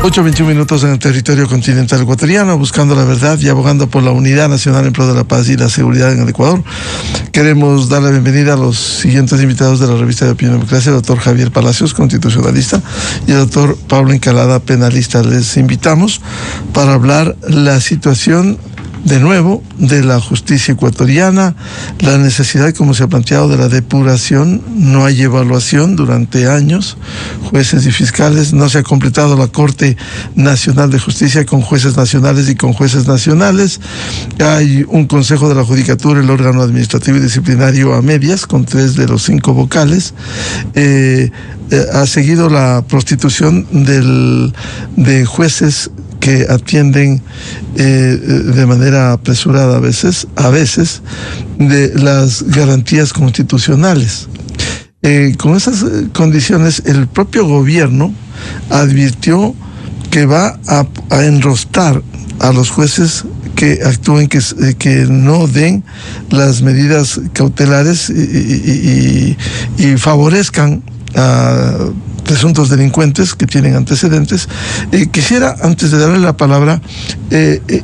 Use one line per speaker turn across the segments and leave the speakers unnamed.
8:21 en el territorio continental ecuatoriano, buscando la verdad y abogando por la unidad nacional en pro de la paz y la seguridad en el Ecuador. Queremos dar la bienvenida a los siguientes invitados de la revista de Opinión y Democracia: el doctor Javier Palacios, constitucionalista, y el doctor Pablo Encalada, penalista. Les invitamos para hablar la situación, de nuevo, de la justicia ecuatoriana, la necesidad, como se ha planteado, de la depuración. No hay evaluación durante años, jueces y fiscales. No se ha completado la Corte Nacional de Justicia con jueces nacionales y con jueces nacionales. Hay un Consejo de la Judicatura, el órgano administrativo y disciplinario a medias, con 3 de los 5 vocales. Ha seguido la prostitución de jueces que atienden de manera apresurada a veces de las garantías constitucionales. Con esas condiciones, el propio gobierno advirtió que va a enrostar a los jueces que actúen, que no den las medidas cautelares y favorezcan a presuntos delincuentes que tienen antecedentes. Quisiera, antes de darle la palabra,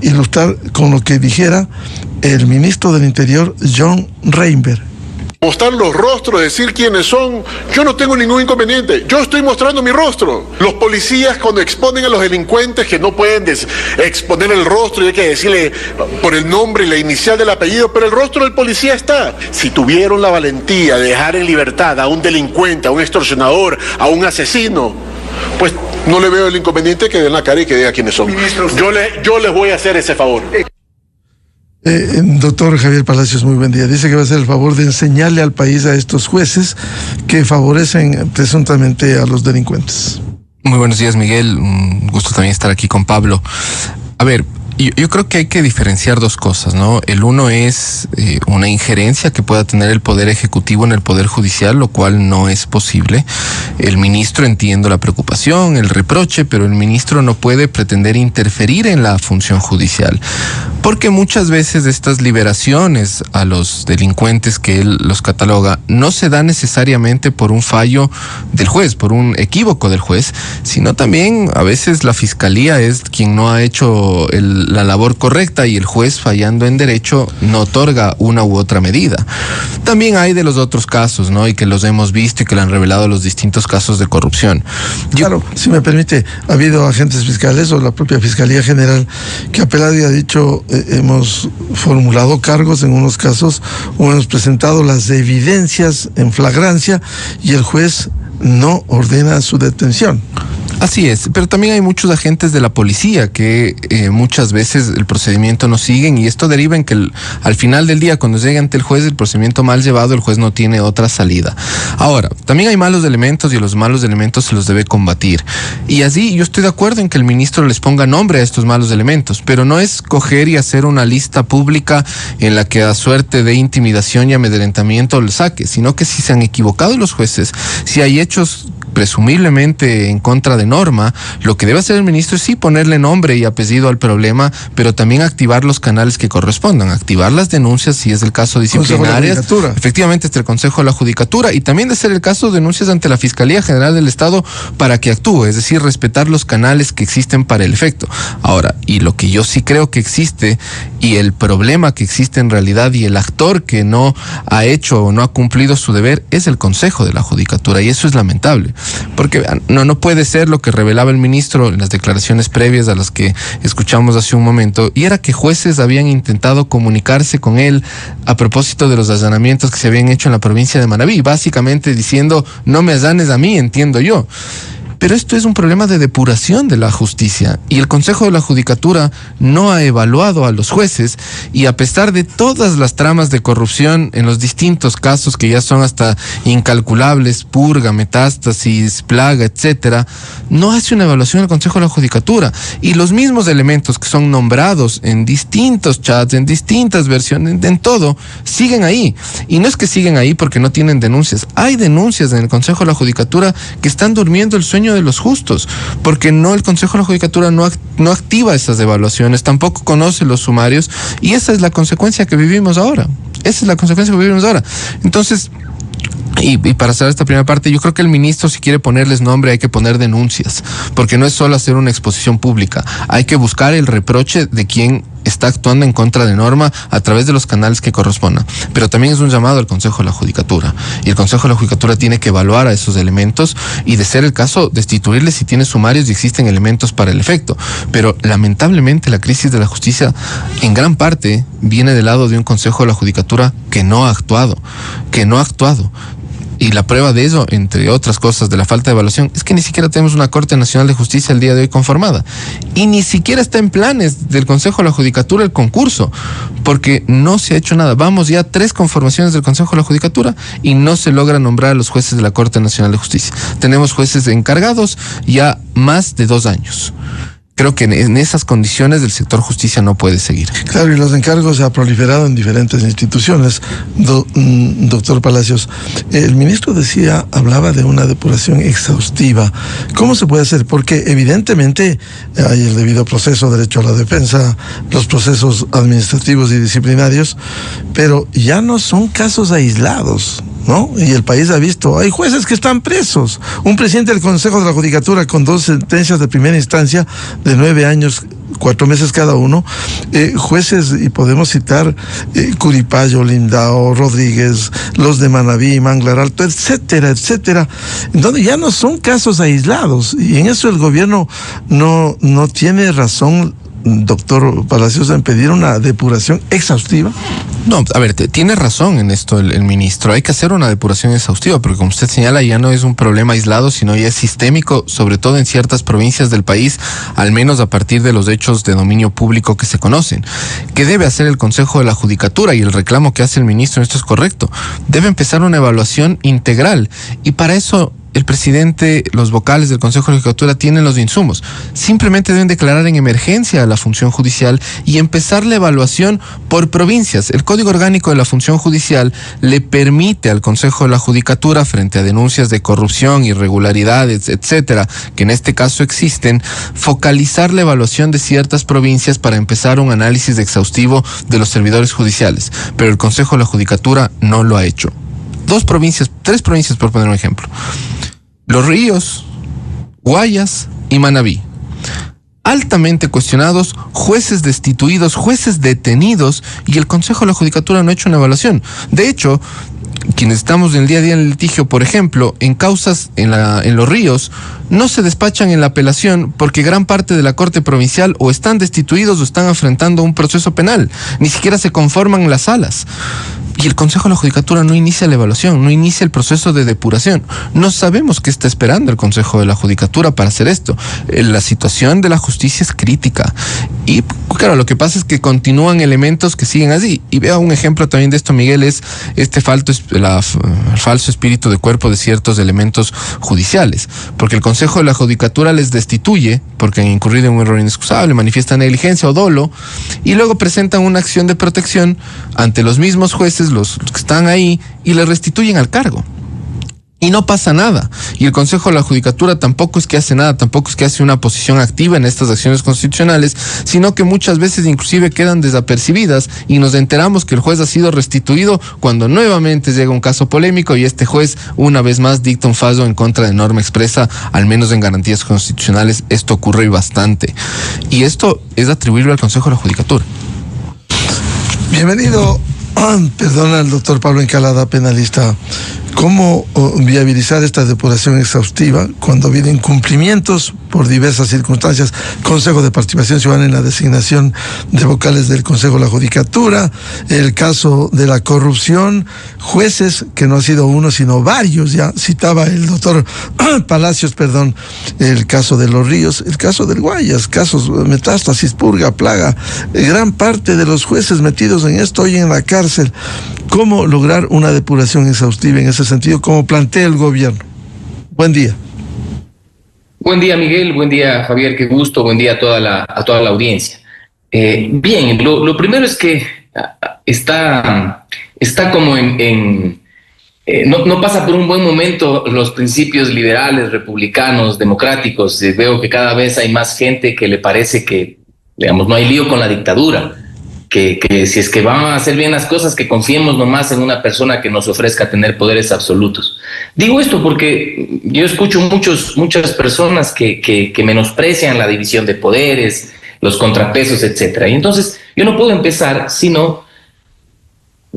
ilustrar con lo que dijera el ministro del Interior, John Reinberg.
Mostrar los rostros, decir quiénes son, yo no tengo ningún inconveniente. Yo estoy mostrando mi rostro. Los policías, cuando exponen a los delincuentes que no pueden exponer el rostro, y hay que decirle por el nombre y la inicial del apellido, pero el rostro del policía está. Si tuvieron la valentía de dejar en libertad a un delincuente, a un extorsionador, a un asesino, pues no le veo el inconveniente que den la cara y que diga quiénes son. Yo les voy a hacer ese favor.
Doctor Javier Palacios, muy buen día. Dice que va a hacer el favor de enseñarle al país a estos jueces que favorecen presuntamente a los delincuentes.
Muy buenos días, Miguel. Un gusto también estar aquí con Pablo. A ver, yo creo que hay que diferenciar dos cosas, ¿no? El uno es una injerencia que pueda tener el Poder Ejecutivo en el Poder Judicial, lo cual no es posible. El ministro, entiendo la preocupación, el reproche, pero el ministro no puede pretender interferir en la función judicial, porque muchas veces estas liberaciones a los delincuentes que él los cataloga no se da necesariamente por un fallo del juez, por un equívoco del juez, sino también a veces la fiscalía es quien no ha hecho la labor correcta y el juez, fallando en derecho, no otorga una u otra medida. También hay de los otros casos, ¿no? Y que los hemos visto y que lo han revelado los distintos casos de corrupción.
Claro, si me permite, ha habido agentes fiscales o la propia Fiscalía General que ha apelado y ha dicho, hemos formulado cargos en unos casos o hemos presentado las evidencias en flagrancia y el juez no ordena su detención.
Así es, pero también hay muchos agentes de la policía que muchas veces el procedimiento no siguen, y esto deriva en que al final del día, cuando llegue ante el juez, el procedimiento mal llevado, el juez no tiene otra salida. Ahora, también hay malos elementos y a los malos elementos se los debe combatir. Y así yo estoy de acuerdo en que el ministro les ponga nombre a estos malos elementos, pero no es coger y hacer una lista pública en la que a suerte de intimidación y amedrentamiento le saque, sino que si se han equivocado los jueces, si hay hechos presumiblemente en contra de norma, lo que debe hacer el ministro es sí ponerle nombre y apellido al problema, pero también activar los canales que correspondan, activar las denuncias si es el caso disciplinarias, efectivamente el Consejo de la Judicatura, y también de ser el caso denuncias ante la Fiscalía General del Estado para que actúe, es decir, respetar los canales que existen para el efecto. Ahora, y lo que yo sí creo que existe, y el problema que existe en realidad, y el actor que no ha hecho o no ha cumplido su deber, es el Consejo de la Judicatura, y eso es lamentable. Porque no puede ser lo que revelaba el ministro en las declaraciones previas a las que escuchamos hace un momento, y era que jueces habían intentado comunicarse con él a propósito de los allanamientos que se habían hecho en la provincia de Manabí, básicamente diciendo, no me allanes a mí, entiendo yo. Pero esto es un problema de depuración de la justicia, y el Consejo de la Judicatura no ha evaluado a los jueces, y a pesar de todas las tramas de corrupción en los distintos casos que ya son hasta incalculables, purga, metástasis, plaga, etcétera, no hace una evaluación el Consejo de la Judicatura, y los mismos elementos que son nombrados en distintos chats, en distintas versiones, en todo, siguen ahí. Y no es que siguen ahí porque no tienen denuncias, hay denuncias en el Consejo de la Judicatura que están durmiendo el sueño de los justos, porque el Consejo de la Judicatura no activa esas evaluaciones, tampoco conoce los sumarios, y esa es la consecuencia que vivimos ahora. Entonces, Y para cerrar esta primera parte, yo creo que el ministro, si quiere ponerles nombre, hay que poner denuncias, porque no es solo hacer una exposición pública, hay que buscar el reproche de quien está actuando en contra de norma a través de los canales que correspondan. Pero también es un llamado al Consejo de la Judicatura, y el Consejo de la Judicatura tiene que evaluar a esos elementos y, de ser el caso, destituirles si tiene sumarios y existen elementos para el efecto. Pero lamentablemente la crisis de la justicia en gran parte viene del lado de un Consejo de la Judicatura que no ha actuado. Y la prueba de eso, entre otras cosas, de la falta de evaluación, es que ni siquiera tenemos una Corte Nacional de Justicia el día de hoy conformada. Y ni siquiera está en planes del Consejo de la Judicatura el concurso, porque no se ha hecho nada. Vamos ya 3 conformaciones del Consejo de la Judicatura y no se logra nombrar a los jueces de la Corte Nacional de Justicia. Tenemos jueces encargados ya más de 2 años. Creo que en esas condiciones el sector justicia no puede seguir.
Claro, y los encargos se han proliferado en diferentes instituciones. Doctor Palacios, el ministro hablaba de una depuración exhaustiva. ¿Cómo se puede hacer? Porque evidentemente hay el debido proceso, derecho a la defensa, los procesos administrativos y disciplinarios, pero ya no son casos aislados, ¿no? Y el país ha visto, hay jueces que están presos. Un presidente del Consejo de la Judicatura con 2 sentencias de primera instancia de 9 años, 4 meses cada uno, jueces, y podemos citar Curipayo, Lindao, Rodríguez, los de Manabí, Manglar Alto, etcétera, etcétera, donde ya no son casos aislados, y en eso el gobierno no tiene razón, doctor Palacios, en pedir una depuración exhaustiva.
No, a ver, tiene razón en esto el ministro. Hay que hacer una depuración exhaustiva, porque como usted señala, ya no es un problema aislado, sino ya es sistémico, sobre todo en ciertas provincias del país, al menos a partir de los hechos de dominio público que se conocen. ¿Qué debe hacer el Consejo de la Judicatura? Y el reclamo que hace el ministro en esto es correcto. Debe empezar una evaluación integral, y para eso el presidente, los vocales del Consejo de la Judicatura tienen los insumos. Simplemente deben declarar en emergencia la función judicial y empezar la evaluación por provincias. El Código Orgánico de la Función Judicial le permite al Consejo de la Judicatura, frente a denuncias de corrupción, irregularidades, etcétera, que en este caso existen, focalizar la evaluación de ciertas provincias para empezar un análisis exhaustivo de los servidores judiciales. Pero el Consejo de la Judicatura no lo ha hecho. 3 provincias, por poner un ejemplo: Los Ríos, Guayas y Manabí. Altamente cuestionados, jueces destituidos, jueces detenidos, y el Consejo de la Judicatura no ha hecho una evaluación. De hecho, quienes estamos en el día a día en el litigio, por ejemplo, en causas en Los Ríos, no se despachan en la apelación porque gran parte de la Corte Provincial o están destituidos o están enfrentando un proceso penal. Ni siquiera se conforman las salas. Y el Consejo de la Judicatura no inicia la evaluación, no inicia el proceso de depuración. No sabemos qué está esperando el Consejo de la Judicatura para hacer esto. La situación de la justicia es crítica. Y claro, lo que pasa es que continúan elementos que siguen así. Y vea un ejemplo también de esto, Miguel, es este falso espíritu de cuerpo de ciertos elementos judiciales. Porque el Consejo de la Judicatura les destituye porque han incurrido en un error inexcusable, manifiestan negligencia o dolo, y luego presentan una acción de protección ante los mismos jueces, los que están ahí, y le restituyen al cargo. Y no pasa nada. Y el Consejo de la Judicatura tampoco es que hace nada, tampoco es que hace una posición activa en estas acciones constitucionales, sino que muchas veces inclusive quedan desapercibidas y nos enteramos que el juez ha sido restituido cuando nuevamente llega un caso polémico y este juez una vez más dicta un fallo en contra de norma expresa, al menos en garantías constitucionales. Esto ocurre bastante. Y esto es atribuible al Consejo de la Judicatura.
Bienvenido. Perdona, el doctor Pablo Encalada, penalista. ¿Cómo viabilizar esta depuración exhaustiva cuando vienen cumplimientos por diversas circunstancias? Consejo de Participación Ciudadana en la designación de vocales del Consejo de la Judicatura, el caso de la corrupción, jueces que no ha sido uno sino varios, ya citaba el doctor Palacios, el caso de Los Ríos, el caso del Guayas, casos metástasis, purga, plaga, gran parte de los jueces metidos en esto hoy en la cárcel. ¿Cómo lograr una depuración exhaustiva en ese sentido, como plantea el gobierno? Buen día.
Buen día, Miguel. Buen día, Javier. Qué gusto. Buen día a toda la audiencia. Bien, lo primero es que está como no pasa por un buen momento los principios liberales, republicanos, democráticos. Veo que cada vez hay más gente que le parece que, digamos, no hay lío con la dictadura. que si es que van a hacer bien las cosas, que confiemos nomás en una persona que nos ofrezca tener poderes absolutos. Digo esto porque yo escucho muchas personas que menosprecian la división de poderes, los contrapesos, etcétera. Y entonces yo no puedo empezar sino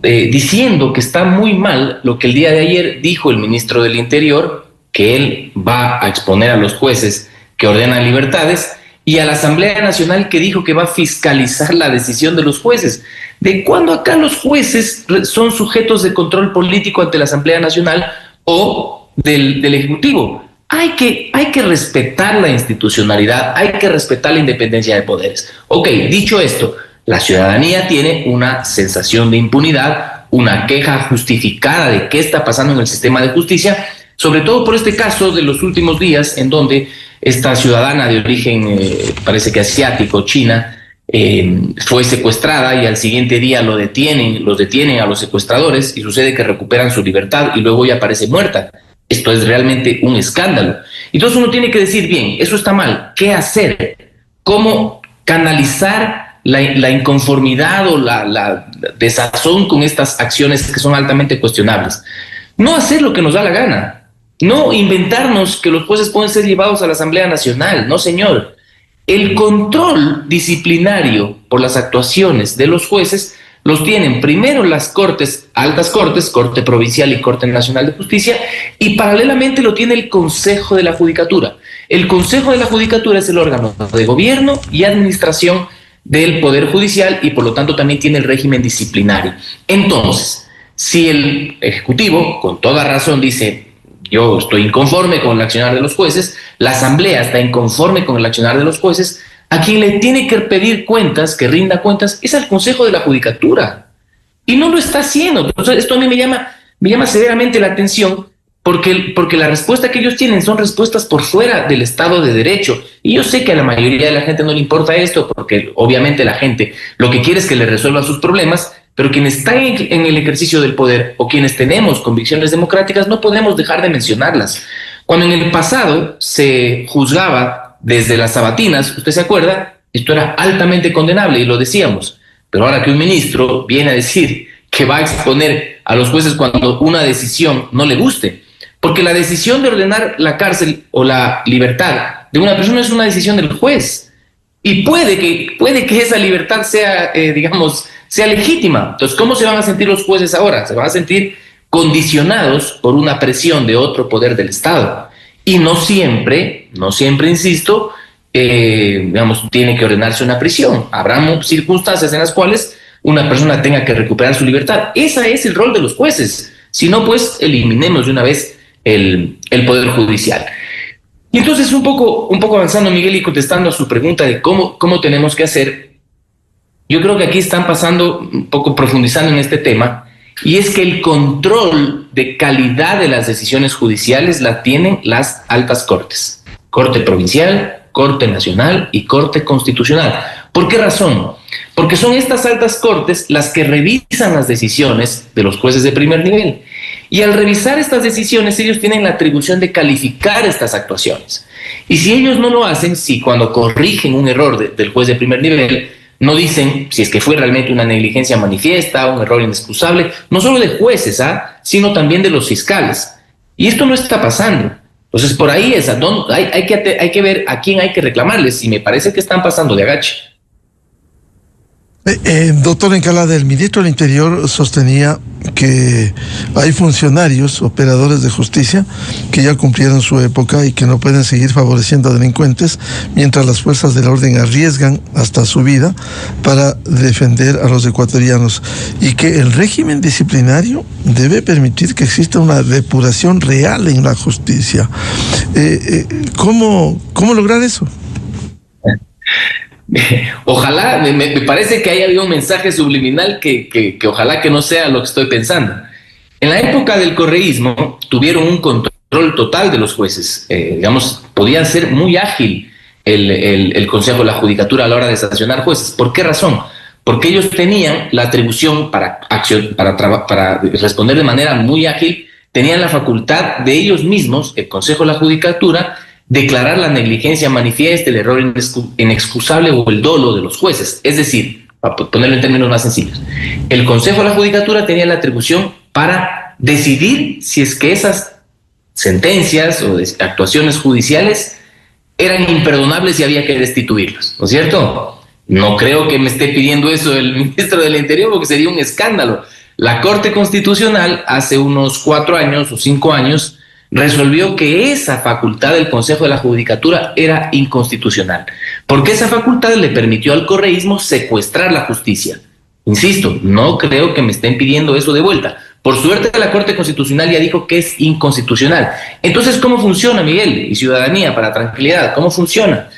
diciendo que está muy mal lo que el día de ayer dijo el ministro del Interior, que él va a exponer a los jueces que ordenan libertades, y a la Asamblea Nacional, que dijo que va a fiscalizar la decisión de los jueces. ¿De cuándo acá los jueces son sujetos de control político ante la Asamblea Nacional o del Ejecutivo? Hay que respetar la institucionalidad, hay que respetar la independencia de poderes. Ok, dicho esto, la ciudadanía tiene una sensación de impunidad, una queja justificada de qué está pasando en el sistema de justicia, sobre todo por este caso de los últimos días, en donde esta ciudadana de origen, parece que asiático, china, fue secuestrada y al siguiente día los detienen a los secuestradores y sucede que recuperan su libertad y luego ella aparece muerta. Esto es realmente un escándalo. Entonces uno tiene que decir, bien, eso está mal, ¿qué hacer? ¿Cómo canalizar la inconformidad o la desazón con estas acciones que son altamente cuestionables? No hacer lo que nos da la gana. No inventarnos que los jueces pueden ser llevados a la Asamblea Nacional. No, señor. El control disciplinario por las actuaciones de los jueces los tienen primero las cortes, altas cortes, Corte Provincial y Corte Nacional de Justicia, y paralelamente lo tiene el Consejo de la Judicatura. El Consejo de la Judicatura es el órgano de gobierno y administración del Poder Judicial y por lo tanto también tiene el régimen disciplinario. Entonces, si el Ejecutivo, con toda razón, dice: yo estoy inconforme con el accionar de los jueces, la Asamblea está inconforme con el accionar de los jueces, a quien le tiene que pedir cuentas, que rinda cuentas, es al Consejo de la Judicatura. Y no lo está haciendo. Entonces, esto a mí me llama severamente la atención, porque la respuesta que ellos tienen son respuestas por fuera del Estado de Derecho. Y yo sé que a la mayoría de la gente no le importa esto, porque obviamente la gente lo que quiere es que le resuelvan sus problemas, pero quienes están en el ejercicio del poder o quienes tenemos convicciones democráticas no podemos dejar de mencionarlas. Cuando en el pasado se juzgaba desde las sabatinas, ¿usted se acuerda? Esto era altamente condenable y lo decíamos. Pero ahora que un ministro viene a decir que va a exponer a los jueces cuando una decisión no le guste, porque la decisión de ordenar la cárcel o la libertad de una persona es una decisión del juez. Y puede que esa libertad sea, sea legítima. Entonces, ¿cómo se van a sentir los jueces ahora? Se van a sentir condicionados por una presión de otro poder del Estado. Y no siempre, insisto, tiene que ordenarse una prisión. Habrá circunstancias en las cuales una persona tenga que recuperar su libertad. Ese es el rol de los jueces. Si no, pues eliminemos de una vez el Poder Judicial. Y entonces, un poco avanzando, Miguel, y contestando a su pregunta de cómo tenemos que hacer, yo creo que aquí están pasando, un poco profundizando en este tema, y es que el control de calidad de las decisiones judiciales la tienen las altas cortes, Corte Provincial, Corte Nacional y Corte Constitucional. ¿Por qué razón? Porque son estas altas cortes las que revisan las decisiones de los jueces de primer nivel. Y al revisar estas decisiones, ellos tienen la atribución de calificar estas actuaciones. Y si ellos no lo hacen, si cuando corrigen un error del juez de primer nivel, no dicen si es que fue realmente una negligencia manifiesta, un error inexcusable, no solo de jueces, sino también de los fiscales. Y esto no está pasando. Entonces, por ahí hay que ver a quién hay que reclamarles, y me parece que están pasando de agache.
Doctor Encalada, el ministro del Interior sostenía que hay funcionarios, operadores de justicia, que ya cumplieron su época y que no pueden seguir favoreciendo a delincuentes mientras las fuerzas del orden arriesgan hasta su vida para defender a los ecuatorianos, y que el régimen disciplinario debe permitir que exista una depuración real en la justicia. ¿Cómo lograr eso?
Ojalá, me parece que ahí había un mensaje subliminal que ojalá que no sea lo que estoy pensando. En la época del correísmo tuvieron un control total de los jueces. Podían ser muy ágil el Consejo de la Judicatura a la hora de sancionar jueces. ¿Por qué razón? Porque ellos tenían la atribución para responder de manera muy ágil, tenían la facultad de ellos mismos, el Consejo de la Judicatura, declarar la negligencia manifiesta, el error inexcusable o el dolo de los jueces. Es decir, para ponerlo en términos más sencillos. El Consejo de la Judicatura tenía la atribución para decidir si es que esas sentencias o actuaciones judiciales eran imperdonables y había que destituirlas, ¿no es cierto? No creo que me esté pidiendo eso el ministro del Interior, porque sería un escándalo. La Corte Constitucional hace unos 4 años o 5 años resolvió que esa facultad del Consejo de la Judicatura era inconstitucional, porque esa facultad le permitió al correísmo secuestrar la justicia. Insisto, no creo que me estén pidiendo eso de vuelta. Por suerte, la Corte Constitucional ya dijo que es inconstitucional. Entonces, ¿cómo funciona, Miguel? Y ciudadanía, para tranquilidad, ¿cómo funciona?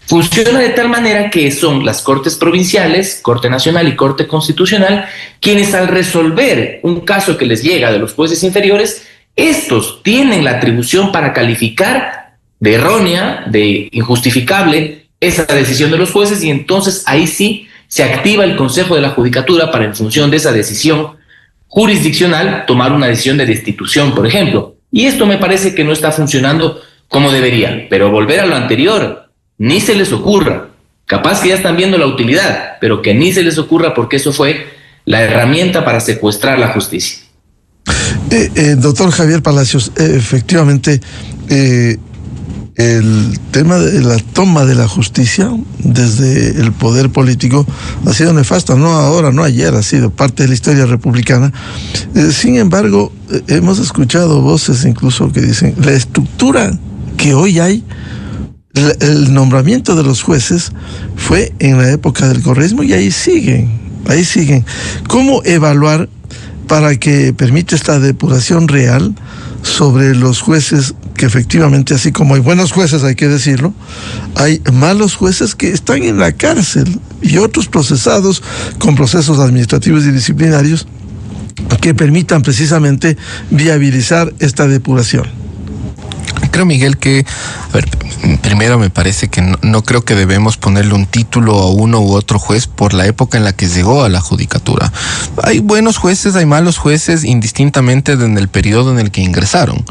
Funciona de tal manera que son las Cortes provinciales, Corte Nacional y Corte Constitucional, quienes al resolver un caso que les llega de los jueces inferiores, estos tienen la atribución para calificar de errónea, de injustificable, esa decisión de los jueces, y entonces ahí sí se activa el Consejo de la Judicatura para, en función de esa decisión jurisdiccional, tomar una decisión de destitución, por ejemplo. Y esto me parece que no está funcionando como debería. Pero volver a lo anterior, ni se les ocurra. Capaz que ya están viendo la utilidad, pero que ni se les ocurra, porque eso fue la herramienta para secuestrar la justicia.
Doctor Javier Palacios, efectivamente, el tema de la toma de la justicia desde el poder político ha sido nefasto, no ahora, no ayer, ha sido parte de la historia republicana. Sin embargo, hemos escuchado voces incluso que dicen la estructura que hoy hay, el nombramiento de los jueces fue en la época del correísmo y ahí siguen. ¿Cómo evaluar para que permita esta depuración real sobre los jueces que efectivamente, así como hay buenos jueces, hay que decirlo, hay malos jueces que están en la cárcel y otros procesados con procesos administrativos y disciplinarios que permitan precisamente viabilizar esta depuración?
Creo, Miguel, que, a ver, primero me parece que no creo que debemos ponerle un título a uno u otro juez por la época en la que llegó a la judicatura. Hay buenos jueces, hay malos jueces, indistintamente en el periodo en el que ingresaron.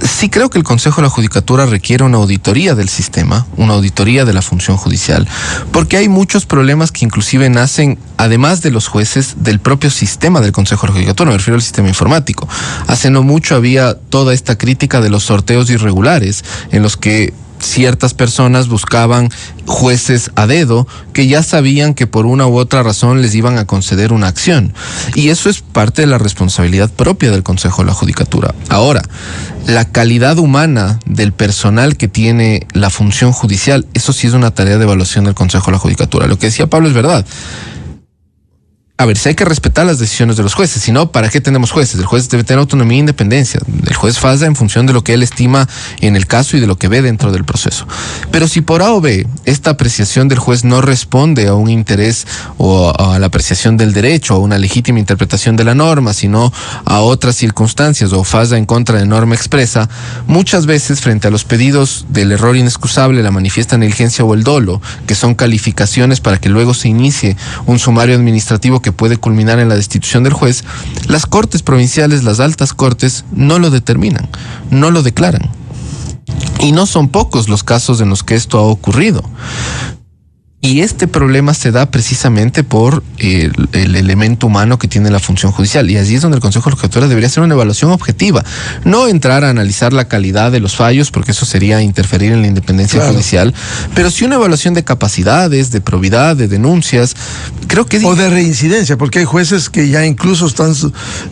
Sí creo que el Consejo de la Judicatura requiere una auditoría del sistema, una auditoría de la función judicial, porque hay muchos problemas que inclusive nacen, además de los jueces, del propio sistema del Consejo de la Judicatura, me refiero al sistema informático. Hace no mucho había toda esta crítica de los sorteos irregulares, en los que ciertas personas buscaban jueces a dedo que ya sabían que por una u otra razón les iban a conceder una acción. Y eso es parte de la responsabilidad propia del Consejo de la Judicatura. Ahora, la calidad humana del personal que tiene la función judicial, eso sí es una tarea de evaluación del Consejo de la Judicatura. Lo que decía Pablo es verdad. A ver, si hay que respetar las decisiones de los jueces, si no, ¿para qué tenemos jueces? El juez debe tener autonomía e independencia. El juez falla en función de lo que él estima en el caso y de lo que ve dentro del proceso. Pero si por A o B esta apreciación del juez no responde a un interés o a la apreciación del derecho, a una legítima interpretación de la norma, sino a otras circunstancias o falla en contra de norma expresa, muchas veces frente a los pedidos del error inexcusable, la manifiesta negligencia o el dolo, que son calificaciones para que luego se inicie un sumario administrativo que puede culminar en la destitución del juez, las cortes provinciales, las altas cortes, no lo determinan, no lo declaran. Y no son pocos los casos en los que esto ha ocurrido. Y este problema se da precisamente por el elemento humano que tiene la función judicial. Y allí es donde el Consejo de la Judicatura debería hacer una evaluación objetiva. No entrar a analizar la calidad de los fallos, porque eso sería interferir en la independencia judicial, pero sí una evaluación de capacidades, de probidad, de denuncias. Creo que
o de reincidencia, porque hay jueces que ya incluso están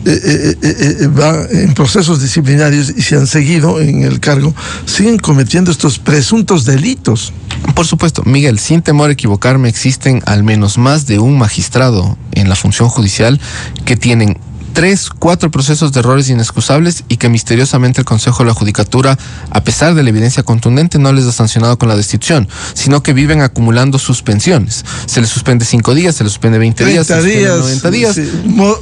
en procesos disciplinarios y se han seguido en el cargo, siguen cometiendo estos presuntos delitos.
Por supuesto, Miguel, sin temor a equivocarme, existen al menos más de un magistrado en la función judicial que tienen 3, 4 procesos de errores inexcusables y que misteriosamente el Consejo de la Judicatura, a pesar de la evidencia contundente, no les ha sancionado con la destitución, sino que viven acumulando suspensiones. Se les suspende 5 días, se les suspende 20 días, se les suspende 90 días.
Sí.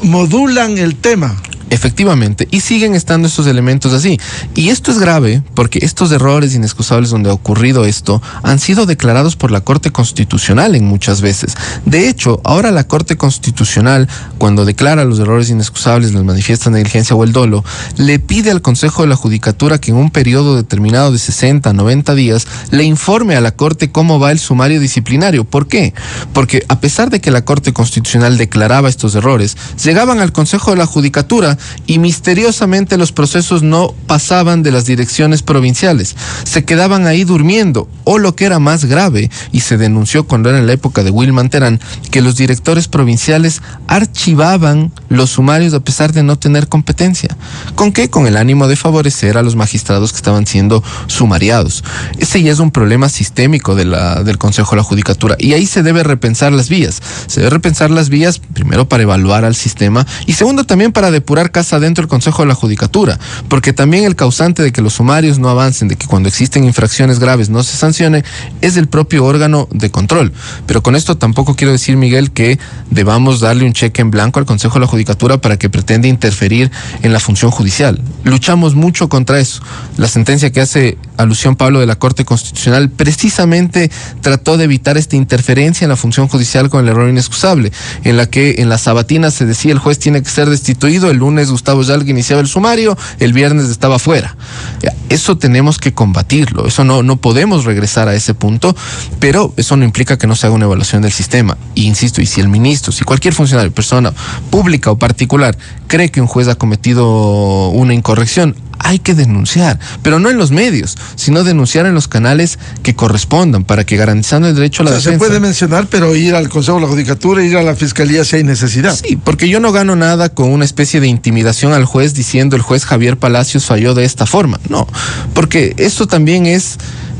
Modulan el tema.
Efectivamente, y siguen estando estos elementos así. Y esto es grave porque estos errores inexcusables donde ha ocurrido esto han sido declarados por la Corte Constitucional en muchas veces. De hecho, ahora la Corte Constitucional, cuando declara los errores inexcusables, la manifiesta negligencia o el dolo, le pide al Consejo de la Judicatura que en un periodo determinado de 60 a 90 días le informe a la Corte cómo va el sumario disciplinario. ¿Por qué? Porque a pesar de que la Corte Constitucional declaraba estos errores, llegaban al Consejo de la Judicatura y misteriosamente los procesos no pasaban de las direcciones provinciales, se quedaban ahí durmiendo, o lo que era más grave, y se denunció cuando era en la época de Wilman Terán, que los directores provinciales archivaban los sumarios a pesar de no tener competencia. ¿Con qué? Con el ánimo de favorecer a los magistrados que estaban siendo sumariados. Ese ya es un problema sistémico del Consejo de la Judicatura, y ahí se debe repensar las vías. Se debe repensar las vías, primero para evaluar al sistema, y segundo también para depurar casa adentro del Consejo de la Judicatura, porque también el causante de que los sumarios no avancen, de que cuando existen infracciones graves no se sancione, es el propio órgano de control. Pero con esto tampoco quiero decir, Miguel, que debamos darle un cheque en blanco al Consejo de la Judicatura para que pretenda interferir en la función judicial. Luchamos mucho contra eso. La sentencia que hace alusión Pablo de la Corte Constitucional precisamente trató de evitar esta interferencia en la función judicial con el error inexcusable, en la que en la sabatina se decía el juez tiene que ser destituido, el lunes Gustavo Yalga iniciaba el sumario, el viernes estaba fuera. Eso tenemos que combatirlo, eso no podemos regresar a ese punto, pero eso no implica que no se haga una evaluación del sistema. Y insisto, y si el ministro, si cualquier funcionario, persona pública o particular, cree que un juez ha cometido una incorrección, hay que denunciar, pero no en los medios, sino denunciar en los canales que correspondan para que garantizando el derecho a la defensa.
Se puede mencionar, pero ir al Consejo de la Judicatura, ir a la Fiscalía si hay necesidad.
Sí, porque yo no gano nada con una especie de intimidación al juez diciendo el juez Javier Palacios falló de esta forma. No, porque esto también es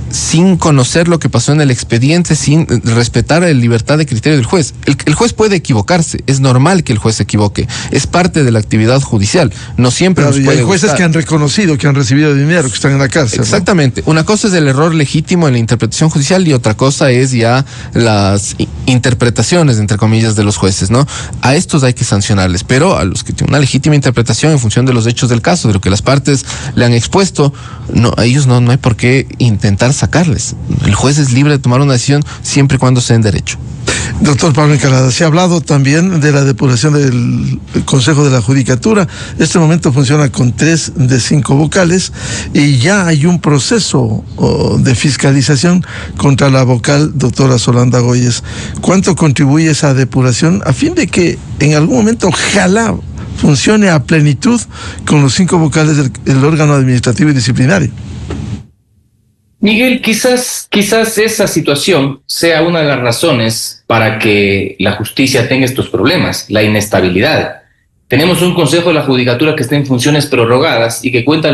sin conocer lo que pasó en el expediente, sin respetar la libertad de criterio del juez. El juez puede equivocarse, es normal que el juez se equivoque, es parte de la actividad judicial, no siempre nos puede
hay jueces
gustar.
Que han reconocido que han recibido dinero, que están en la cárcel.
Exactamente, ¿no? Una cosa es el error legítimo en la interpretación judicial y otra cosa es ya las interpretaciones, entre comillas, de los jueces, ¿no? A estos hay que sancionarles, pero a los que tienen una legítima interpretación en función de los hechos del caso, de lo que las partes le han expuesto, no, a ellos no hay por qué intentar sacarles. El juez es libre de tomar una decisión siempre y cuando sea en derecho.
Doctor Pablo Encalada, se ha hablado también de la depuración del Consejo de la Judicatura. Este momento funciona con 3 de 5 vocales y ya hay un proceso de fiscalización contra la vocal doctora Solanda Goyes. ¿Cuánto contribuye esa depuración a fin de que en algún momento ojalá funcione a plenitud con los 5 vocales del órgano administrativo y disciplinario?
Miguel, quizás esa situación sea una de las razones para que la justicia tenga estos problemas, la inestabilidad. Tenemos un Consejo de la Judicatura que está en funciones prorrogadas y que cuenta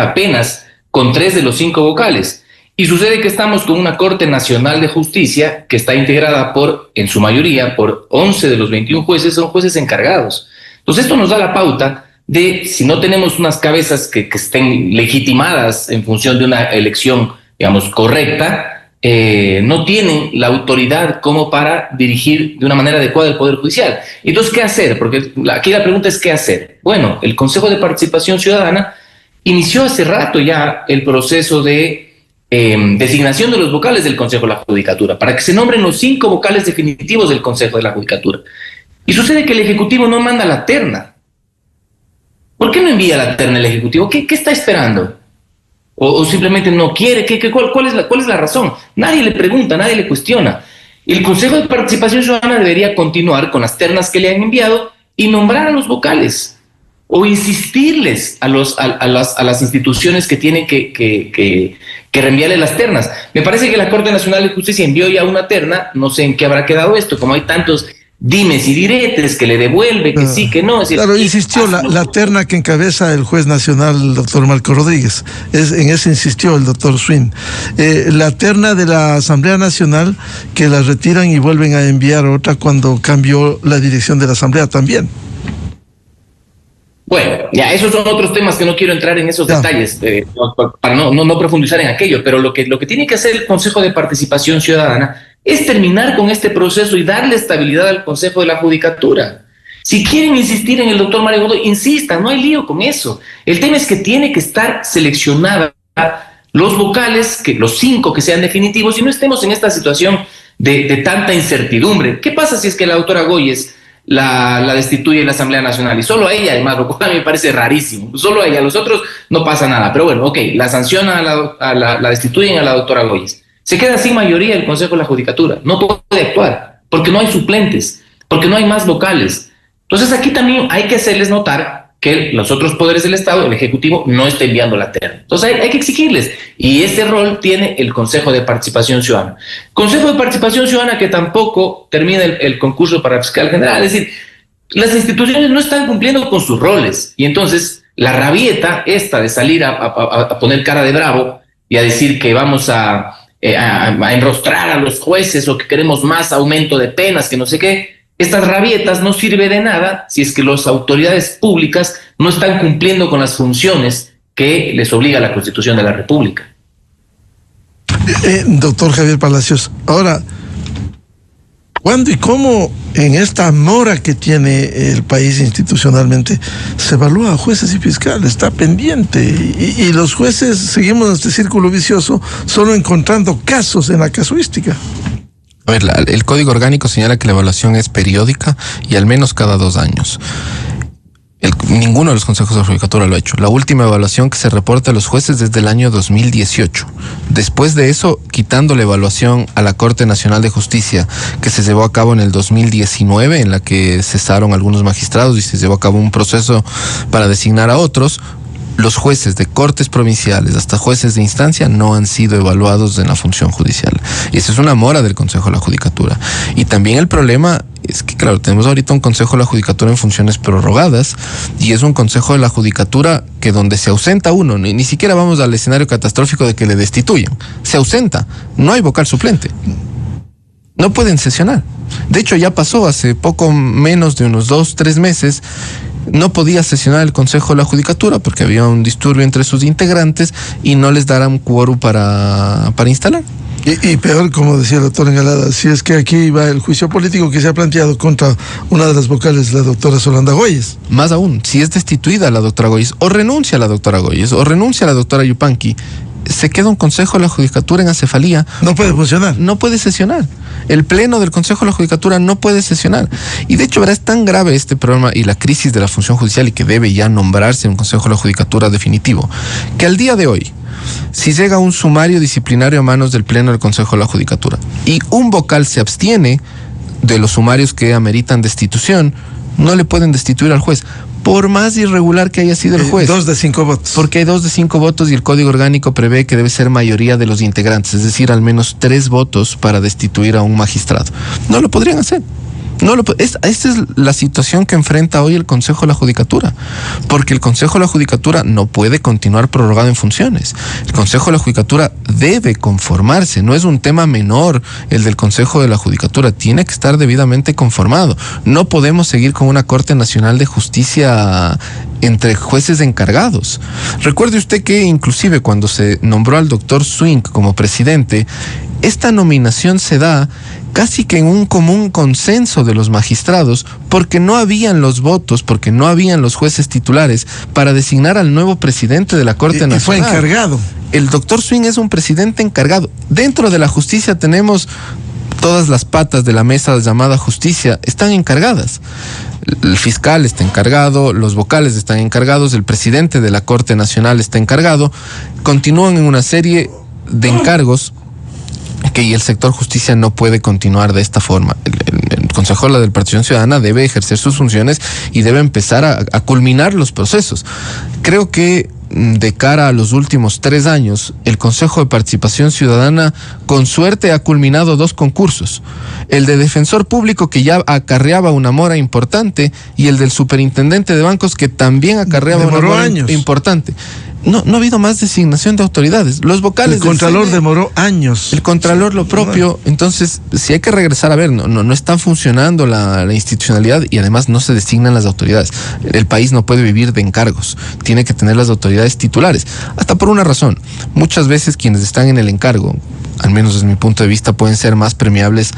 apenas con 3 de los 5 vocales. Y sucede que estamos con una Corte Nacional de Justicia que está integrada en su mayoría, por 11 de los 21 jueces, son jueces encargados. Entonces esto nos da la pauta de si no tenemos unas cabezas que estén legitimadas en función de una elección, digamos, correcta, no tienen la autoridad como para dirigir de una manera adecuada el Poder Judicial. Entonces, ¿qué hacer? Porque aquí la pregunta es ¿qué hacer? Bueno, el Consejo de Participación Ciudadana inició hace rato ya el proceso de designación de los vocales del Consejo de la Judicatura, para que se nombren los 5 vocales definitivos del Consejo de la Judicatura. Y sucede que el Ejecutivo no manda la terna. ¿Por qué no envía la terna el Ejecutivo? ¿Qué está esperando? ¿O simplemente no quiere? ¿Cuál es la razón? Nadie le pregunta, nadie le cuestiona. El Consejo de Participación Ciudadana debería continuar con las ternas que le han enviado y nombrar a los vocales o insistirles a las instituciones que tienen que reenviarle las ternas. Me parece que la Corte Nacional de Justicia envió ya una terna, no sé en qué habrá quedado esto, como hay tantos dimes y diretes, que le devuelve, que sí, que no. Es decir,
claro, insistió la terna que encabeza el juez nacional, el doctor Marco Rodríguez. En eso insistió el doctor Swin. La terna de la Asamblea Nacional, que la retiran y vuelven a enviar otra cuando cambió la dirección de la Asamblea también.
Bueno, ya esos son otros temas que no quiero entrar en esos detalles, para no profundizar en aquello, pero lo que tiene que hacer el Consejo de Participación Ciudadana es terminar con este proceso y darle estabilidad al Consejo de la Judicatura. Si quieren insistir en el doctor Mario Godoy, insistan, no hay lío con eso. El tema es que tiene que estar seleccionada los vocales, los 5 que sean definitivos, y no estemos en esta situación de tanta incertidumbre. ¿Qué pasa si es que la doctora Goyes la destituye en la Asamblea Nacional? Y solo a ella, además, lo cual a mí me parece rarísimo. Solo a ella, a los otros no pasa nada. Pero bueno, ok, la sancionan, la destituyen a la doctora Goyes. Se queda sin mayoría el Consejo de la Judicatura. No puede actuar, porque no hay suplentes, porque no hay más vocales. Entonces aquí también hay que hacerles notar que los otros poderes del Estado, el Ejecutivo, no está enviando la terna. Entonces hay que exigirles. Y ese rol tiene el Consejo de Participación Ciudadana. Consejo de Participación Ciudadana que tampoco termina el concurso para fiscal general. Es decir, las instituciones no están cumpliendo con sus roles. Y entonces la rabieta esta de salir a poner cara de bravo y a decir que vamos a enrostrar a los jueces o que queremos más aumento de penas, que no sé qué. Estas rabietas no sirven de nada si es que las autoridades públicas no están cumpliendo con las funciones que les obliga la Constitución de la República.
Doctor Javier Palacios, ahora, ¿cuándo y cómo en esta mora que tiene el país institucionalmente se evalúa a jueces y fiscales? Está pendiente y los jueces seguimos este círculo vicioso solo encontrando casos en la casuística.
A ver, el Código Orgánico señala que la evaluación es periódica y al menos cada 2 años. Ninguno de los consejos de la Judicatura lo ha hecho. La última evaluación que se reporta a los jueces es del año 2018. Después de eso, quitando la evaluación a la Corte Nacional de Justicia que se llevó a cabo en el 2019, en la que cesaron algunos magistrados y se llevó a cabo un proceso para designar a otros, los jueces de cortes provinciales hasta jueces de instancia no han sido evaluados en la función judicial. Y esa es una mora del Consejo de la Judicatura. Y también el problema es que, claro, tenemos ahorita un Consejo de la Judicatura en funciones prorrogadas y es un Consejo de la Judicatura que donde se ausenta uno, ni siquiera vamos al escenario catastrófico de que le destituyan, se ausenta, no hay vocal suplente. No pueden sesionar. De hecho, ya pasó hace poco menos de unos 2-3 meses. No podía sesionar el Consejo de la Judicatura porque había un disturbio entre sus integrantes y no les darán quórum para instalar.
Y peor, como decía el doctor Engalada, si es que aquí va el juicio político que se ha planteado contra una de las vocales, la doctora Solanda Goyes.
Más aún, si es destituida la doctora Goyes, o renuncia la doctora Goyes, o renuncia la doctora Yupanqui, se queda un Consejo de la Judicatura en acefalía.
No puede funcionar.
No puede sesionar. El pleno del Consejo de la Judicatura no puede sesionar. Y de hecho, ¿verdad? Es tan grave este problema y la crisis de la función judicial y que debe ya nombrarse un Consejo de la Judicatura definitivo, que al día de hoy, si llega un sumario disciplinario a manos del pleno del Consejo de la Judicatura y un vocal se abstiene de los sumarios que ameritan destitución, no le pueden destituir al juez, por más irregular que haya sido el juez.
2 de 5 votos.
Porque hay 2 de 5 votos y el Código Orgánico prevé que debe ser mayoría de los integrantes, es decir, al menos 3 votos para destituir a un magistrado. No lo podrían hacer. Esta es la situación que enfrenta hoy el Consejo de la Judicatura, porque el Consejo de la Judicatura no puede continuar prorrogado en funciones. El Consejo de la Judicatura debe conformarse, no es un tema menor el del Consejo de la Judicatura, tiene que estar debidamente conformado. No podemos seguir con una Corte Nacional de Justicia entre jueces encargados. Recuerde usted que inclusive cuando se nombró al doctor Swing como presidente, esta nominación se da casi que en un común consenso de los magistrados, porque no habían los votos, porque no habían los jueces titulares para designar al nuevo presidente de la Corte Nacional.
Y fue encargado.
El doctor Swing es un presidente encargado. Dentro de la justicia tenemos todas las patas de la mesa llamada justicia, están encargadas. El fiscal está encargado, los vocales están encargados, el presidente de la Corte Nacional está encargado. Continúan en una serie de encargos que el sector justicia no puede continuar de esta forma. El Consejo de la Participación Ciudadana debe ejercer sus funciones y debe empezar a culminar los procesos. Creo que de cara a los últimos 3 años, el Consejo de Participación Ciudadana con suerte ha culminado 2 concursos. El de Defensor Público, que ya acarreaba una mora importante, y el del Superintendente de Bancos, que también acarreaba una mora importante. No ha habido más designación de autoridades. Los vocales.
El Contralor demoró años.
El Contralor lo propio. Entonces, si hay que regresar a ver, no está funcionando la institucionalidad y además no se designan las autoridades. El país no puede vivir de encargos. Tiene que tener las autoridades titulares. Hasta por una razón. Muchas veces quienes están en el encargo, al menos desde mi punto de vista, pueden ser más permeables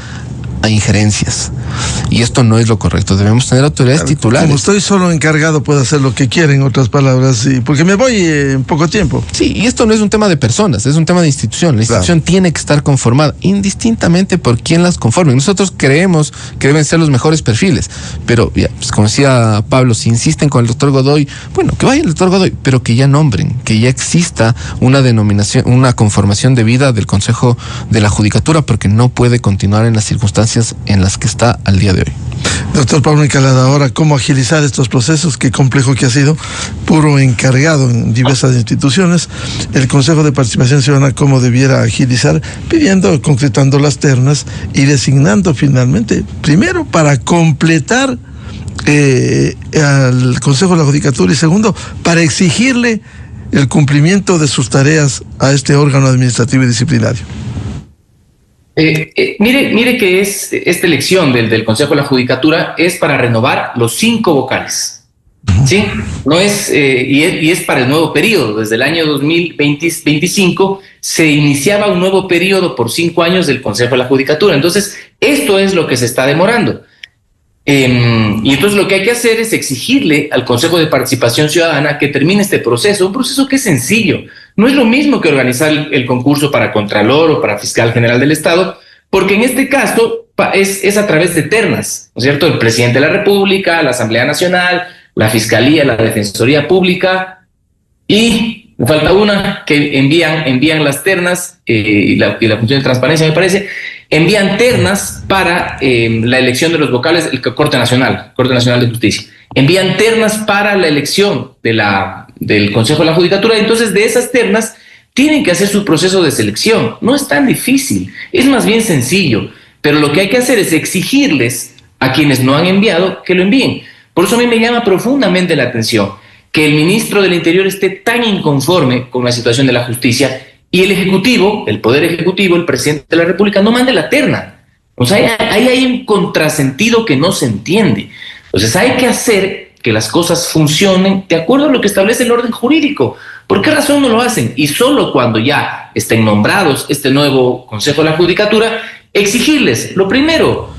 a injerencias. Y esto no es lo correcto. Debemos tener autoridades titulares.
Como estoy solo encargado, puedo hacer lo que quiera, en otras palabras, porque me voy en poco tiempo.
Sí, y esto no es un tema de personas, es un tema de institución. La institución tiene que estar conformada, indistintamente por quién las conforme. Nosotros creemos que deben ser los mejores perfiles, pero ya, pues como decía Pablo, si insisten con el doctor Godoy, bueno, que vaya el doctor Godoy, pero que ya nombren, que ya exista una denominación, una conformación debida del Consejo de la Judicatura, porque no puede continuar en las circunstancias en las que está al día de hoy.
Doctor Pablo Incalada, ahora, ¿cómo agilizar estos procesos? Qué complejo que ha sido, puro encargado en diversas instituciones. El Consejo de Participación Ciudadana, ¿cómo debiera agilizar? Pidiendo, concretando las ternas y designando finalmente, primero, para completar al Consejo de la Judicatura, y segundo, para exigirle el cumplimiento de sus tareas a este órgano administrativo y disciplinario.
Mire que esta elección del Consejo de la Judicatura es para renovar los 5 vocales. ¿Sí? No es, y es para el nuevo periodo. Desde el año 2025 se iniciaba un nuevo periodo por 5 años del Consejo de la Judicatura. Entonces, esto es lo que se está demorando. Y entonces lo que hay que hacer es exigirle al Consejo de Participación Ciudadana que termine este proceso, un proceso que es sencillo. No es lo mismo que organizar el concurso para Contralor o para Fiscal General del Estado, porque en este caso es a través de ternas, ¿no es cierto? El Presidente de la República, la Asamblea Nacional, la Fiscalía, la Defensoría Pública, y me falta una que envían las ternas, y la función de transparencia, me parece, envían ternas para la elección de los vocales, el Corte Nacional de Justicia. Envían ternas para la elección del Consejo de la Judicatura. Entonces, de esas ternas tienen que hacer su proceso de selección. No es tan difícil, es más bien sencillo. Pero lo que hay que hacer es exigirles a quienes no han enviado que lo envíen. Por eso a mí me llama profundamente la atención que el ministro del Interior esté tan inconforme con la situación de la justicia y el Ejecutivo, el Poder Ejecutivo, el Presidente de la República, no mande la terna. O sea, ahí hay un contrasentido que no se entiende. Entonces hay que hacer que las cosas funcionen de acuerdo a lo que establece el orden jurídico. ¿Por qué razón no lo hacen? Y solo cuando ya estén nombrados este nuevo Consejo de la Judicatura, exigirles, lo primero,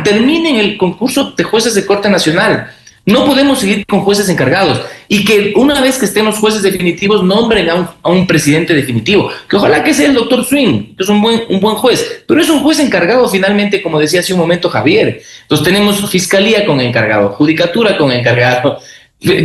terminen el concurso de jueces de Corte Nacional. No podemos seguir con jueces encargados, y que una vez que estén los jueces definitivos nombren a un presidente definitivo, que ojalá que sea el doctor Swing, que es un buen juez, pero es un juez encargado finalmente, como decía hace un momento Javier. Entonces tenemos Fiscalía con encargado, Judicatura con encargado,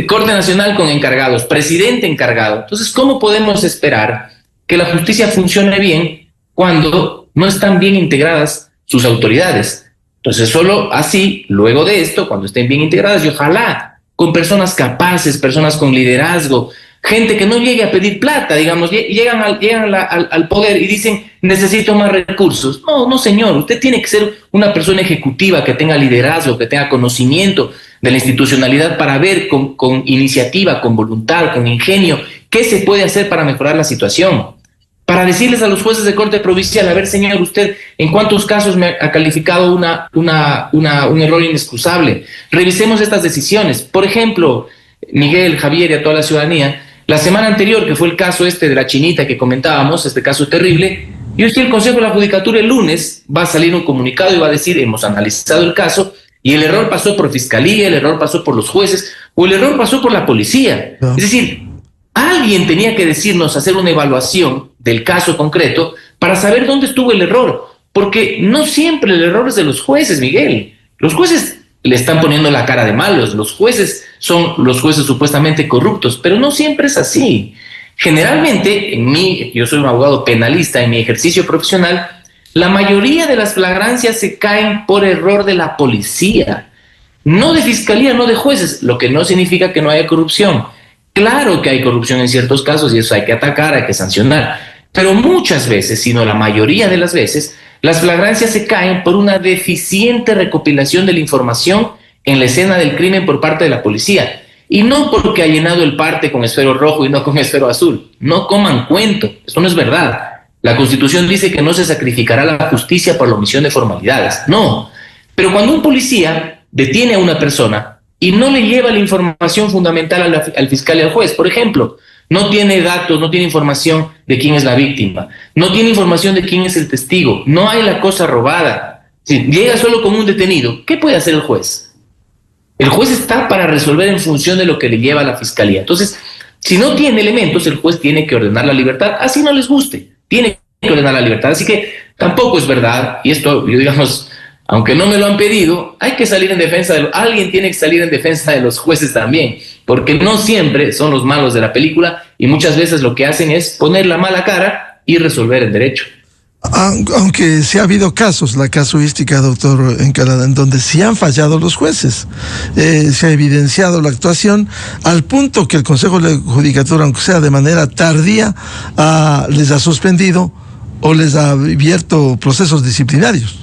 Corte Nacional con encargados, presidente encargado. Entonces, ¿cómo podemos esperar que la justicia funcione bien cuando no están bien integradas sus autoridades? Entonces, solo así, luego de esto, cuando estén bien integradas, y ojalá con personas capaces, personas con liderazgo, gente que no llegue a pedir plata, digamos, llegan al poder y dicen, necesito más recursos. No, señor, usted tiene que ser una persona ejecutiva que tenga liderazgo, que tenga conocimiento de la institucionalidad para ver con iniciativa, con voluntad, con ingenio, qué se puede hacer para mejorar la situación. Para decirles a los jueces de corte provincial, a ver, señor, usted, ¿en cuántos casos me ha calificado un error inexcusable? Revisemos estas decisiones. Por ejemplo, Miguel, Javier y a toda la ciudadanía, la semana anterior, que fue el caso de la chinita que comentábamos, este caso terrible, y hoy el Consejo de la Judicatura el lunes va a salir un comunicado y va a decir, hemos analizado el caso, y el error pasó por Fiscalía, el error pasó por los jueces, o el error pasó por la policía. No. Es decir, alguien tenía que decirnos, hacer una evaluación del caso concreto para saber dónde estuvo el error, porque no siempre el error es de los jueces, Miguel. Los jueces le están poniendo la cara de malos, los jueces son los jueces supuestamente corruptos, pero no siempre es así. Generalmente, yo soy un abogado penalista, en mi ejercicio profesional, la mayoría de las flagrancias se caen por error de la policía, no de Fiscalía, no de jueces, lo que no significa que no haya corrupción. Claro que hay corrupción en ciertos casos y eso hay que atacar, hay que sancionar, pero muchas veces, si no la mayoría de las veces, las flagrancias se caen por una deficiente recopilación de la información en la escena del crimen por parte de la policía, y no porque ha llenado el parte con esfero rojo y no con esfero azul. No coman cuento, eso no es verdad. La Constitución dice que no se sacrificará la justicia por la omisión de formalidades, no. Pero cuando un policía detiene a una persona y no le lleva la información fundamental al fiscal y al juez, por ejemplo, no tiene datos, no tiene información de quién es la víctima, no tiene información de quién es el testigo, no hay la cosa robada, Si llega solo como un detenido, ¿qué puede hacer el juez? El juez está para resolver en función de lo que le lleva a la fiscalía. Entonces, si no tiene elementos, el juez tiene que ordenar la libertad, así no les guste, tiene que ordenar la libertad. Así que tampoco es verdad, y esto, yo digamos, aunque no me lo han pedido, hay que salir en defensa alguien tiene que salir en defensa de los jueces también, porque no siempre son los malos de la película y muchas veces lo que hacen es poner la mala cara y resolver el derecho.
Aunque sí ha habido casos, la casuística, doctor Encalada, en donde sí han fallado los jueces. Se ha evidenciado la actuación al punto que el Consejo de Judicatura, aunque sea de manera tardía, les ha suspendido o les ha abierto procesos disciplinarios.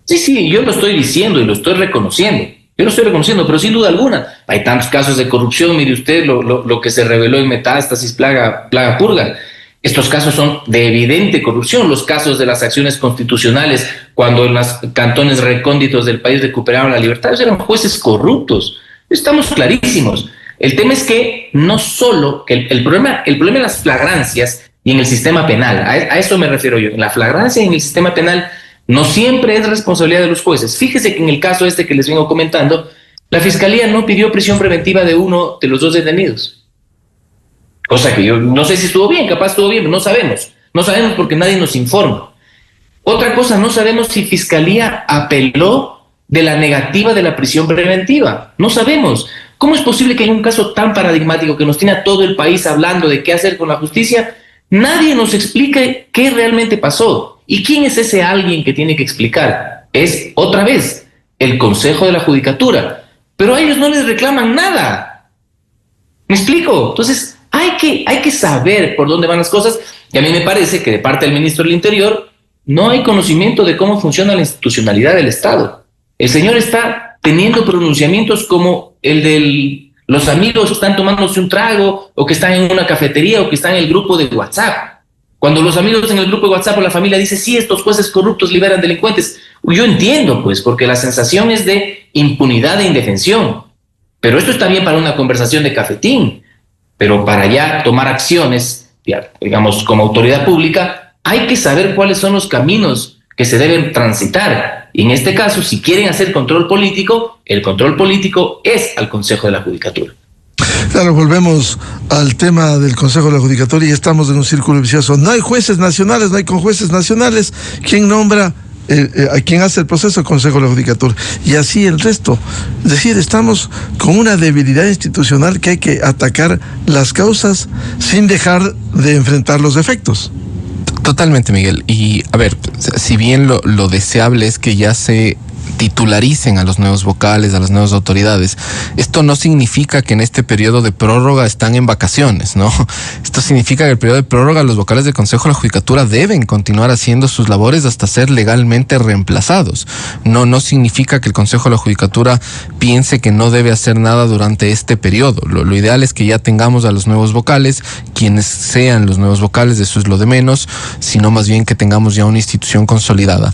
Sí, yo lo estoy diciendo y lo estoy reconociendo. Yo lo estoy reconociendo, pero sin duda alguna hay tantos casos de corrupción. Mire usted lo que se reveló en Metástasis, Plaga Purga. Estos casos son de evidente corrupción. Los casos de las acciones constitucionales, cuando en los cantones recónditos del país recuperaron la libertad, eran jueces corruptos. Estamos clarísimos. El tema es que no solo, el problema de las flagrancias y en el sistema penal, a eso me refiero yo, en la flagrancia y en el sistema penal, no siempre es responsabilidad de los jueces. Fíjese que en el caso este que les vengo comentando, la fiscalía no pidió prisión preventiva de uno de los dos detenidos. Cosa que yo no sé si estuvo bien, capaz estuvo bien, pero no sabemos. No sabemos porque nadie nos informa. Otra cosa, no sabemos si fiscalía apeló de la negativa de la prisión preventiva. No sabemos. ¿Cómo es posible que en un caso tan paradigmático que nos tiene a todo el país hablando de qué hacer con la justicia, nadie nos explique qué realmente pasó? ¿Y quién es ese alguien que tiene que explicar? Es, otra vez, el Consejo de la Judicatura. Pero a ellos no les reclaman nada. ¿Me explico? Entonces, hay que saber por dónde van las cosas. Y a mí me parece que de parte del ministro del Interior no hay conocimiento de cómo funciona la institucionalidad del Estado. El señor está teniendo pronunciamientos como el de los amigos que están tomándose un trago o que están en una cafetería o que están en el grupo de WhatsApp. Cuando los amigos en el grupo de WhatsApp o la familia dicen, sí, estos jueces corruptos liberan delincuentes. Yo entiendo, pues, porque la sensación es de impunidad e indefensión. Pero esto está bien para una conversación de cafetín. Pero para ya tomar acciones, digamos, como autoridad pública, hay que saber cuáles son los caminos que se deben transitar. Y en este caso, si quieren hacer control político, el control político es al Consejo de la Judicatura.
Claro, volvemos al tema del Consejo de la Judicatura y estamos en un círculo vicioso. No hay jueces nacionales, no hay conjueces nacionales. ¿Quién nombra a quien hace el proceso? El Consejo de la Judicatura. Y así el resto. Es decir, estamos con una debilidad institucional que hay que atacar las causas sin dejar de enfrentar los efectos.
Totalmente, Miguel. Y a ver, si bien lo deseable es que ya se titularicen a los nuevos vocales, a las nuevas autoridades, esto no significa que en este periodo de prórroga están en vacaciones, ¿no? Esto significa que en el periodo de prórroga los vocales del Consejo de la Judicatura deben continuar haciendo sus labores hasta ser legalmente reemplazados. No significa que el Consejo de la Judicatura piense que no debe hacer nada durante este periodo. Lo ideal es que ya tengamos a los nuevos vocales, quienes sean los nuevos vocales, eso es lo de menos, sino más bien que tengamos ya una institución consolidada.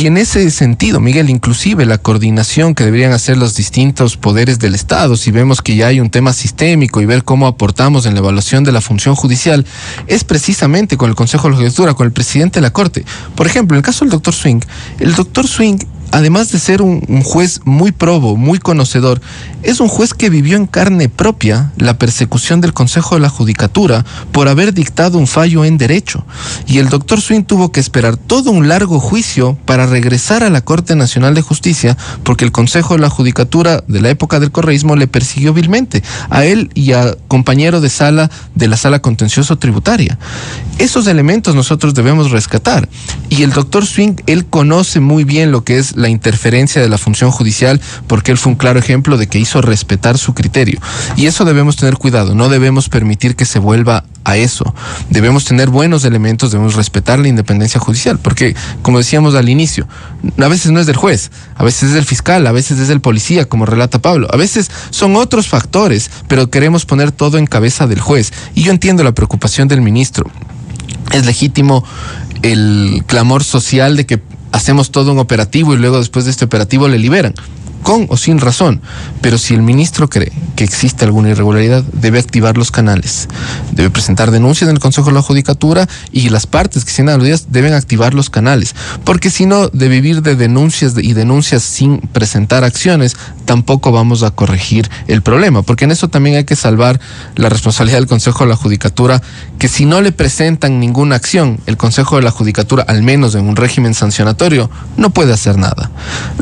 Y en ese sentido, Miguel, inclusive la coordinación que deberían hacer los distintos poderes del Estado, si vemos que ya hay un tema sistémico y ver cómo aportamos en la evaluación de la función judicial, es precisamente con el Consejo de la Judicatura, con el presidente de la Corte. Por ejemplo, en el caso del doctor Swing, además de ser un juez muy probo, muy conocedor, es un juez que vivió en carne propia la persecución del Consejo de la Judicatura por haber dictado un fallo en derecho. Y el doctor Swing tuvo que esperar todo un largo juicio para regresar a la Corte Nacional de Justicia porque el Consejo de la Judicatura de la época del correísmo le persiguió vilmente a él y a compañero de sala de la Sala Contencioso Tributaria. Esos elementos nosotros debemos rescatar. Y el doctor Swing, él conoce muy bien lo que es la interferencia de la función judicial porque él fue un claro ejemplo de que hizo respetar su criterio. Y eso debemos tener cuidado, no debemos permitir que se vuelva a eso. Debemos tener buenos elementos, debemos respetar la independencia judicial, porque, como decíamos al inicio, a veces no es del juez, a veces es del fiscal, a veces es del policía, como relata Pablo, a veces son otros factores, pero queremos poner todo en cabeza del juez. Y yo entiendo la preocupación del ministro. Es legítimo el clamor social de que hacemos todo un operativo y luego después de este operativo le liberan. con o sin razón, pero si el ministro cree que existe alguna irregularidad, debe activar los canales, debe presentar denuncias en el Consejo de la Judicatura y las partes que sean aludidas deben activar los canales, porque si no, de vivir de denuncias y denuncias sin presentar acciones, tampoco vamos a corregir el problema, porque en eso también hay que salvar la responsabilidad del Consejo de la Judicatura, que si no le presentan ninguna acción, el Consejo de la Judicatura, al menos en un régimen sancionatorio, no puede hacer nada.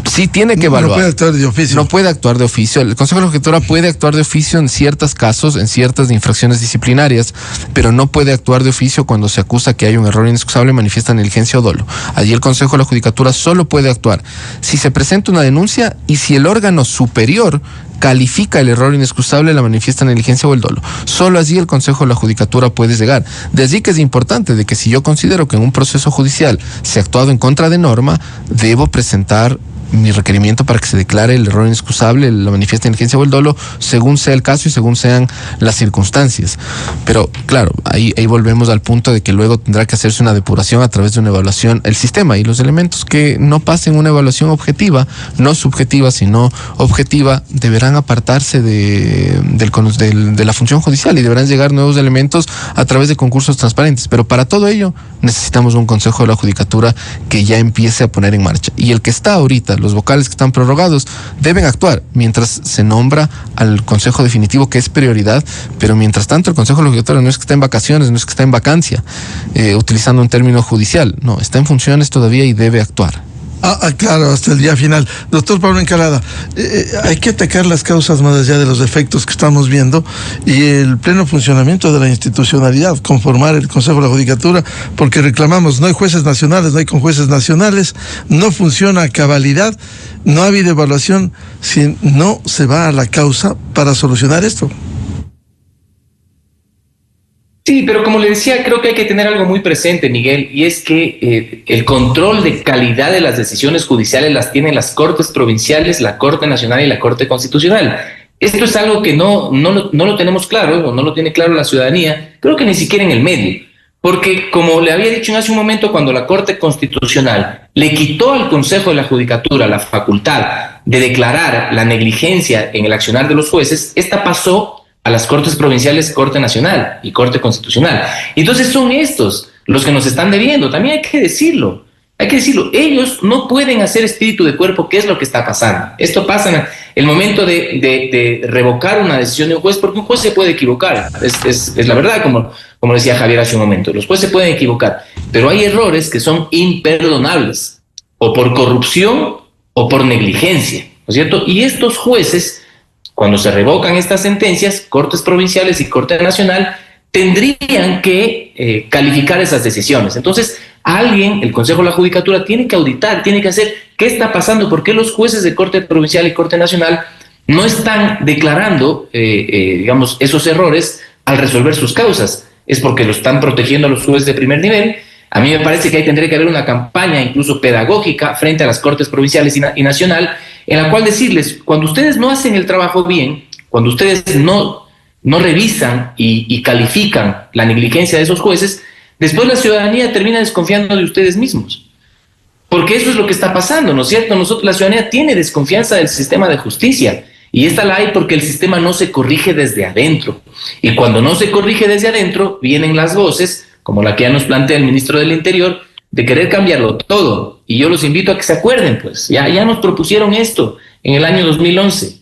Sí tiene que evaluar.
No puede actuar de oficio.
No puede actuar de oficio. El Consejo de la Judicatura puede actuar de oficio en ciertos casos, en ciertas infracciones disciplinarias, pero no puede actuar de oficio cuando se acusa que hay un error inexcusable, manifiesta negligencia o dolo. Allí el Consejo de la Judicatura solo puede actuar si se presenta una denuncia y si el órgano superior califica el error inexcusable, la manifiesta negligencia o el dolo. Solo allí el Consejo de la Judicatura puede llegar. De allí que es importante de que si yo considero que en un proceso judicial se ha actuado en contra de norma, debo presentar mi requerimiento para que se declare el error inexcusable, la manifiesta negligencia o el dolo, según sea el caso y según sean las circunstancias. Pero claro, ahí volvemos al punto de que luego tendrá que hacerse una depuración a través de una evaluación, el sistema y los elementos que no pasen una evaluación objetiva, no subjetiva, sino objetiva, deberán apartarse de la función judicial y deberán llegar nuevos elementos a través de concursos transparentes. Pero para todo ello necesitamos un Consejo de la Judicatura que ya empiece a poner en marcha. Y el que está ahorita, los vocales que están prorrogados, deben actuar mientras se nombra al Consejo Definitivo, que es prioridad, pero mientras tanto el Consejo Legislativo no es que está en vacaciones, no es que está en vacancia, utilizando un término judicial, no, está en funciones todavía y debe actuar.
Claro, hasta el día final. Doctor Pablo Encalada, hay que atacar las causas más allá de los efectos que estamos viendo y el pleno funcionamiento de la institucionalidad, conformar el Consejo de la Judicatura, porque reclamamos, no hay jueces nacionales, no hay conjueces nacionales, no funciona a cabalidad, no ha habido evaluación, si no se va a la causa para solucionar esto.
Sí, pero como le decía, creo que hay que tener algo muy presente, Miguel, y es que el control de calidad de las decisiones judiciales las tienen las Cortes Provinciales, la Corte Nacional y la Corte Constitucional. Esto es algo que no lo tenemos claro, o no lo tiene claro la ciudadanía, creo que ni siquiera en el medio, porque como le había dicho hace un momento, cuando la Corte Constitucional le quitó al Consejo de la Judicatura la facultad de declarar la negligencia en el accionar de los jueces, esta pasó a las Cortes Provinciales, Corte Nacional y Corte Constitucional. Entonces son estos los que nos están debiendo, también hay que decirlo, ellos no pueden hacer espíritu de cuerpo, ¿qué es lo que está pasando? Esto pasa en el momento de revocar una decisión de un juez, porque un juez se puede equivocar, es la verdad, como decía Javier hace un momento, los jueces se pueden equivocar, pero hay errores que son imperdonables, o por corrupción o por negligencia, ¿no es cierto? Y estos jueces, cuando se revocan estas sentencias, Cortes Provinciales y Corte Nacional tendrían que calificar esas decisiones. Entonces, el Consejo de la Judicatura tiene que auditar, tiene que hacer qué está pasando, por qué los jueces de Corte Provincial y Corte Nacional no están declarando, esos errores al resolver sus causas. Es porque lo están protegiendo a los jueces de primer nivel. A mí me parece que ahí tendría que haber una campaña incluso pedagógica frente a las Cortes Provinciales y Nacional, en la cual decirles, cuando ustedes no hacen el trabajo bien, cuando ustedes no revisan y califican la negligencia de esos jueces, después la ciudadanía termina desconfiando de ustedes mismos. Porque eso es lo que está pasando, ¿no es cierto? La ciudadanía tiene desconfianza del sistema de justicia, y esta la hay porque el sistema no se corrige desde adentro. Y cuando no se corrige desde adentro, vienen las voces, como la que ya nos plantea el ministro del Interior, de querer cambiarlo todo. Y yo los invito a que se acuerden, pues, ya nos propusieron esto en el año 2011.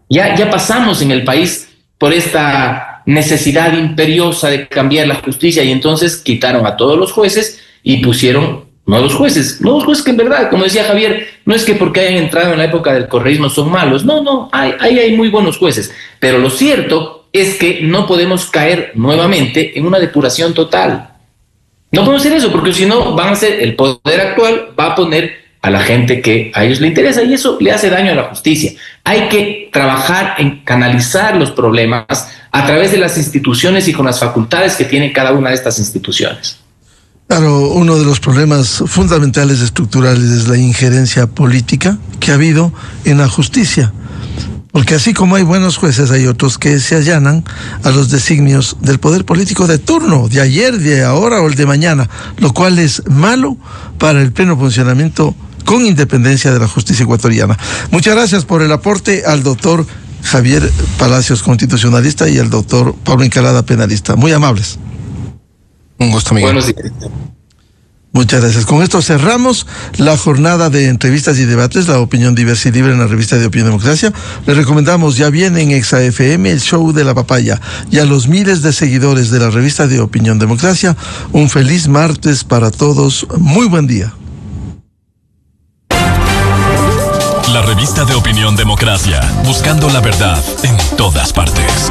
Ya pasamos en el país por esta necesidad imperiosa de cambiar la justicia, y entonces quitaron a todos los jueces y pusieron nuevos jueces que en verdad, como decía Javier, no es que porque hayan entrado en la época del correísmo son malos, no, hay muy buenos jueces, pero lo cierto es que no podemos caer nuevamente en una depuración total. No podemos hacer eso, porque si no, el poder actual va a poner a la gente que a ellos le interesa, y eso le hace daño a la justicia. Hay que trabajar en canalizar los problemas a través de las instituciones y con las facultades que tiene cada una de estas instituciones.
Claro, uno de los problemas fundamentales estructurales es la injerencia política que ha habido en la justicia. Porque así como hay buenos jueces, hay otros que se allanan a los designios del poder político de turno, de ayer, de ahora o el de mañana, lo cual es malo para el pleno funcionamiento con independencia de la justicia ecuatoriana. Muchas gracias por el aporte al doctor Javier Palacios, constitucionalista, y al doctor Pablo Encalada, penalista. Muy amables.
Un gusto, Miguel.
Buenos días.
Muchas gracias. Con esto cerramos la jornada de entrevistas y debates, la opinión diversa y libre en la revista de Opinión Democracia. Les recomendamos, ya viene en Exa FM, el show de la papaya. Y a los miles de seguidores de la revista de Opinión Democracia, un feliz martes para todos. Muy buen día.
La revista de Opinión Democracia, buscando la verdad en todas partes.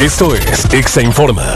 Esto es Exa Informa.